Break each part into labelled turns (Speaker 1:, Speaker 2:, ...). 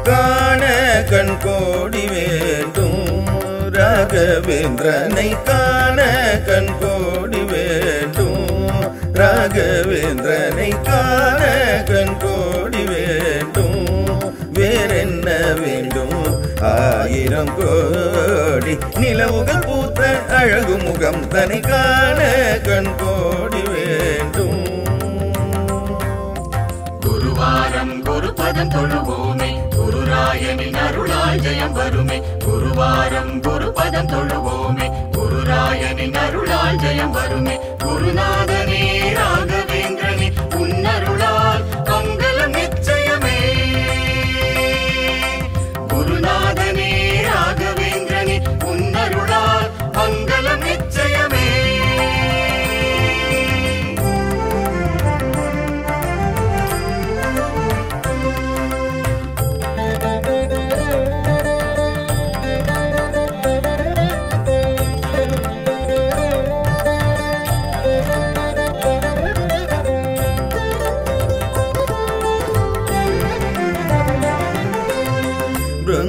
Speaker 1: காண கண் கோடி வேண்டும் ராகவேந்திரனை காண கண் கோடி வேண்டும் ராகவேந்திரனை காண கண் கோடி வேண்டும் வேறென்ன வேண்டும் ஆயிரம் கோடி நிலவுகள் பூத்த அழகு முகம் தனை காண கண் கோடி வேண்டும்
Speaker 2: குருவாரம் குருபதம் தொழுவோமே குருராயனின் அருளால் ஜெயம் வருமே குருவாரம் குருபதம் தொழுவோமே குருராயனின் அருளால் ஜெயம் வருமே குருநாதனே ராகவேந்திரனே உன்னருளால் மங்களம் நிச்சயமே குருநாதனே ராகவேந்திரனே உன்னருளால் மங்களம் நிச்சயமே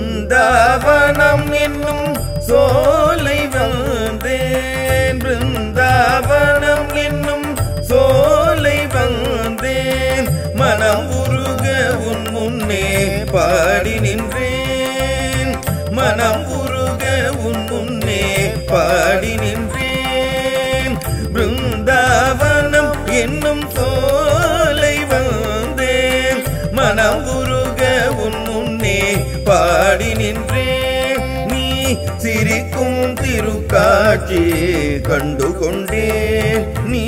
Speaker 1: பிருந்தாவனம் என்னும் சோலை வந்தேன் பிருந்தாவனம் என்னும் சோலை வந்தேன் மனம் உருக உன் முன்னே பாடி நின்றேன் மனம் உருக உன் முன்னே பாடி நின்றேன் பிருந்தாவனம் என்னும் சோலை வந்தேன் மனம் உருக உன் முன்னே பாடி நின்றேன் நீ சிரிக்கும் திருக்காட்சி கண்டு கொண்டேன் நீ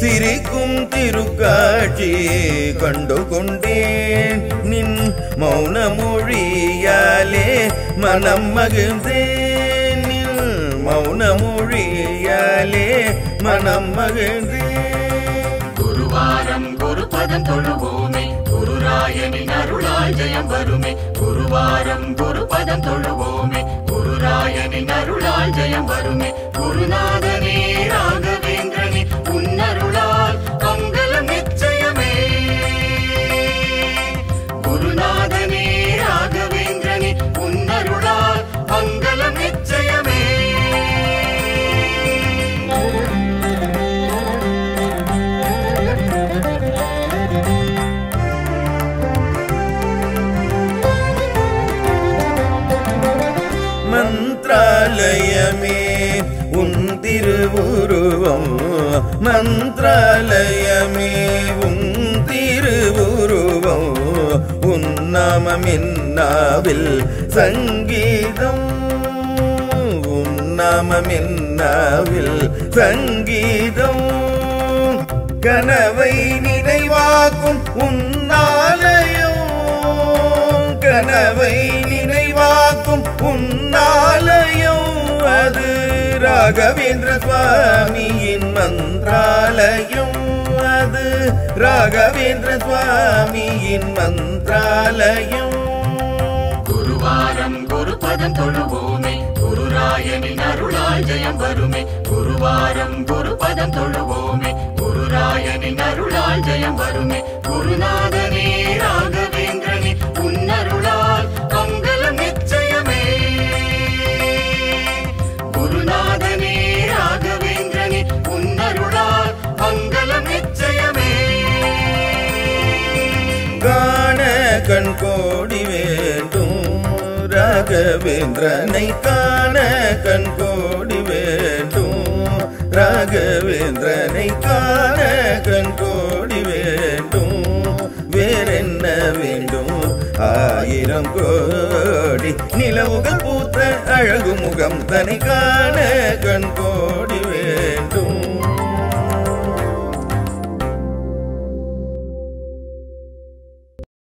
Speaker 1: சிரிக்கும் திருக்காட்சி கண்டு கொண்டேன் நின் மௌன மொழியாலே மனம் மகிழ்ந்தேன் நின் மௌன மொழியாலே மனம் மகிழ்ந்தேன்
Speaker 2: குருவாரம் குருபதம் தொழுவோமே குருராயனின் அருளால் ஜெயம் வருமே குருவாரம் குருபதம் தொழுவோமே குருராயனின் அருளால் ஜெயம் வருமே குருநாதனே ராகவேந்திரனே உன்னருளால் மங்களம் நிச்சயமே குருநாதனே ராகவேந்திரனே உன்னருளால் மங்களம் நிச்சயமே
Speaker 1: மந்திராலயமே உன் திருவுருவம் மந்திராலயமே உன் திருவுருவம் உன் நாமம் என்னாவில் சங்கீதம் உன் நாமம் என்னாவில் சங்கீதம் கனவை நினைவாக்கும் உன்னாலயம் கனவை நினைவாக்கும் உன்னாலயம் அது ராகவேந்திர சுவாமியின் மந்திராலயம் அது ராகவேந்திர சுவாமியின் மந்திராலயம்
Speaker 2: குருவாரம் குருபதம் தொழுவோமே குருராயனின் அருளால் ஜெயம் வருமே குருவாரம் குருபதம் தொழுவோமே குருராயனின் அருளால் ஜெயம் வருமே குருநாதனே ராகவேந்திரனே உன்னருளால் மங்களம் நிச்சயமே குருநாதனே ராகவேந்திரனே உன்னருளால் மங்களம் நிச்சயமே
Speaker 1: காண கண் கோடி வேண்டும் ராகவேந்திரனை காண கண் கோடி வேண்டும் ராகவேந்திரனை காண கண் கோடி வேண்டும் வேறென்ன வேண்டும் ஆயிரம் கோடி நிலவுகள் பூத்த அழகு முகம் தனை காண கண் கோடி